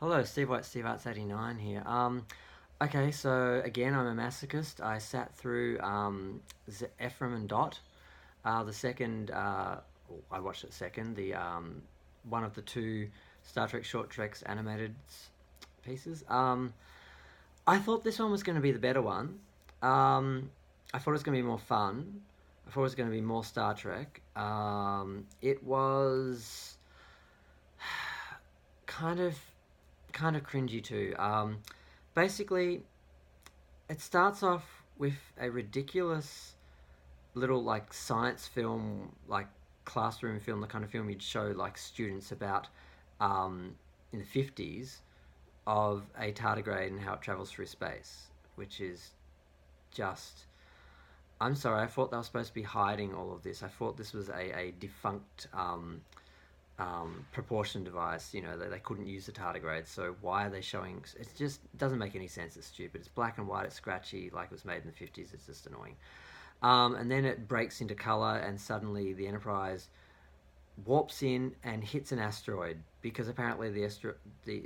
Hello, Steve White, Steve Arts 89 here. Okay, so again, I'm a masochist. I sat through Ephraim and Dot. The second, I watched it second, the one of the two Star Trek Short Treks animated pieces. I thought this one was going to be the better one. I thought it was going to be more fun. I thought it was going to be more Star Trek. It was kind of kind of cringy too. Basically, it starts off with a ridiculous little like science film, like classroom film, the kind of film you'd show like students about in the 50s of a tardigrade and how it travels through space, which is just. I'm sorry, I thought they were supposed to be hiding all of this. I thought this was a defunct proportion device. You know, they couldn't use the tardigrade, so why are they showing? It just doesn't make any sense. It's stupid. It's black and white. It's scratchy, like it was made in the 50s. It's just annoying. And then it breaks into color, and suddenly the Enterprise warps in and hits an asteroid because apparently the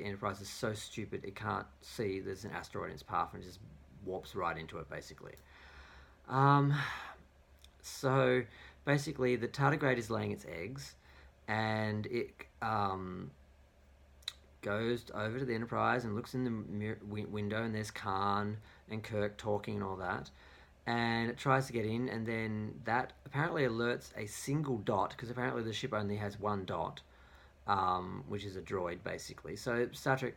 Enterprise is so stupid it can't see there's an asteroid in its path and just warps right into it basically. Um, so basically, the tardigrade is laying its eggs, and it goes over to the Enterprise and looks in the window, and there's Khan and Kirk talking and all that. And it tries to get in, and then that apparently alerts a single dot because apparently the ship only has one dot, which is a droid basically. So Star Trek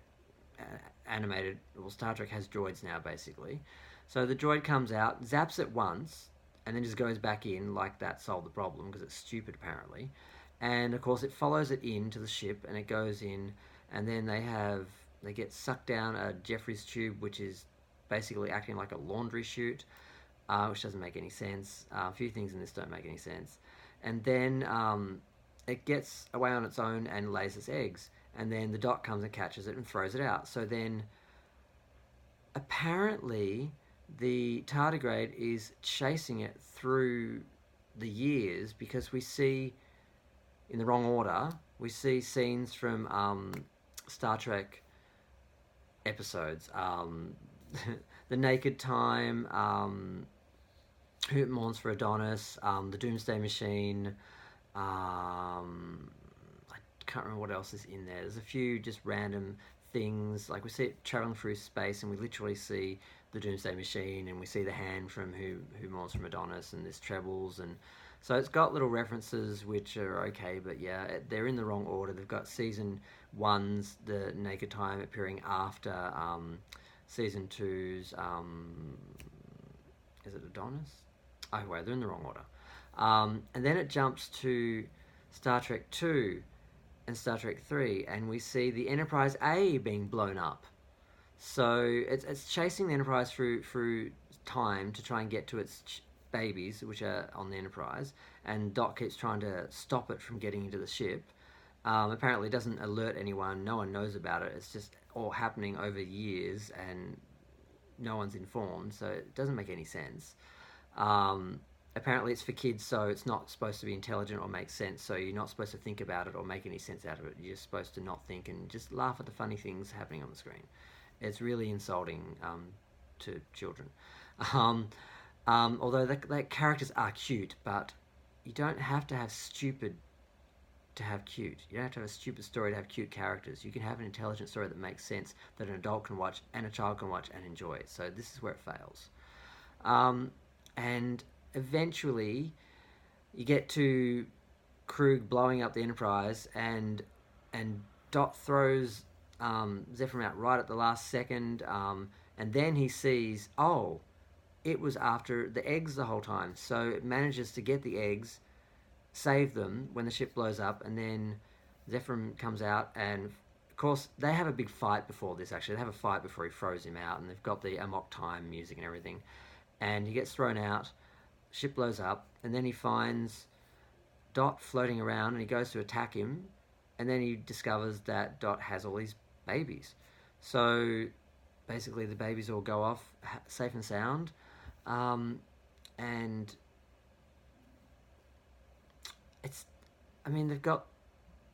animated, well, Star Trek has droids now basically. So the droid comes out, zaps it once, and then just goes back in like that solved the problem because it's stupid apparently. And of course, it follows it into the ship, and it goes in, and then they get sucked down a Jeffries tube, which is basically acting like a laundry chute, which doesn't make any sense. A few things in this don't make any sense. And then it gets away on its own and lays its eggs. And then the dot comes and catches it and throws it out. So then apparently the tardigrade is chasing it through the years because we see, in the wrong order, we see scenes from Star Trek episodes. The Naked Time, Who Mourns for Adonis, the Doomsday Machine. I can't remember what else is in there. There's a few just random things. Like we see it traveling through space, and we literally see the Doomsday Machine, and we see the hand from Who Mourns from Adonis, and there's Tribbles, and so it's got little references which are okay, but yeah, they're in the wrong order. They've got season one's The Naked Time appearing after season two's is it Adonis? Oh wait, they're in the wrong order. And then it jumps to Star Trek 2 and Star Trek 3, and we see the Enterprise A being blown up. So it's chasing the Enterprise through time to try and get to its babies, which are on the Enterprise, and Dot keeps trying to stop it from getting into the ship. Apparently, it doesn't alert anyone. No one knows about it. It's just all happening over years, and no one's informed, so it doesn't make any sense. Apparently, it's for kids, so it's not supposed to be intelligent or make sense. So you're not supposed to think about it or make any sense out of it. You're just supposed to not think and just laugh at the funny things happening on the screen. It's really insulting to children. Um, although the characters are cute, but you don't have to have stupid to have cute. You don't have to have a stupid story to have cute characters. You can have an intelligent story that makes sense, that an adult can watch and a child can watch and enjoy. So this is where it fails. And eventually, you get to Krug blowing up the Enterprise, and Dot throws Zephyr out right at the last second, and then he sees, oh, it was after the eggs the whole time. So it manages to get the eggs, save them when the ship blows up, and then Zephyr comes out, and of course they have a big fight before this. Actually, they have a fight before he throws him out, and they've got the Amok Time music and everything, and he gets thrown out. Ship blows up, and then he finds Dot floating around, and he goes to attack him, and then he discovers that Dot has all these babies. So basically, the babies all go off safe and sound, and it's. I mean, they've got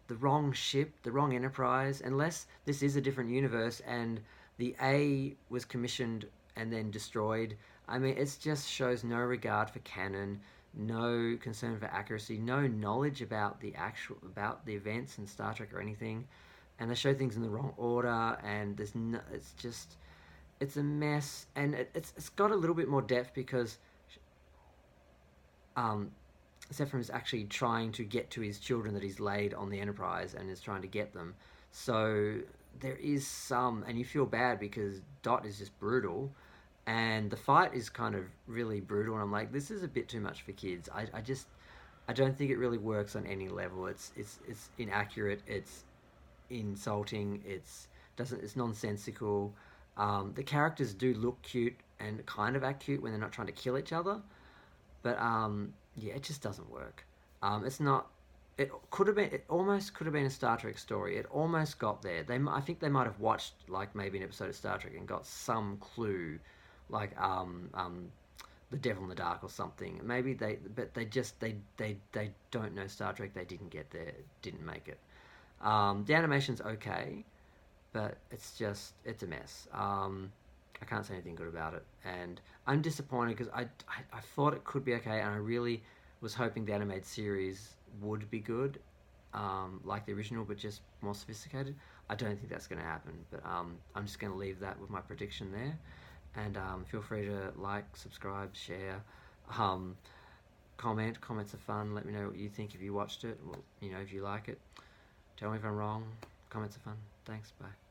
the wrong ship, the wrong Enterprise, unless this is a different universe and the A was commissioned and then destroyed. I mean, it just shows no regard for canon, no concern for accuracy, no knowledge about the events in Star Trek or anything, and they show things in the wrong order, and there's no, it's a mess, and it's got a little bit more depth because um, Ephraim is actually trying to get to his children that he's laid on the Enterprise and is trying to get them. So there is some, and you feel bad because Dot is just brutal, and the fight is kind of really brutal. And I'm like, this is a bit too much for kids. I don't think it really works on any level. It's inaccurate. It's insulting. It's nonsensical. The characters do look cute and kind of act cute when they're not trying to kill each other, but yeah, it just doesn't work. It's not. It could have been. It almost could have been a Star Trek story. It almost got there. I think they might have watched like maybe an episode of Star Trek and got some clue, like the Devil in the Dark or something. Maybe but they don't know Star Trek. They didn't get there. Didn't make it. The animation's okay, but it's a mess. I can't say anything good about it, and I'm disappointed because I thought it could be okay, and I really was hoping the animated series would be good, like the original, but just more sophisticated. I don't think that's going to happen, but I'm just going to leave that with my prediction there, and feel free to like, subscribe, share, um, comment. Comments are fun. Let me know what you think if you watched it, or if you like it. Tell me if I'm wrong. Comments are fun. Thanks. Bye.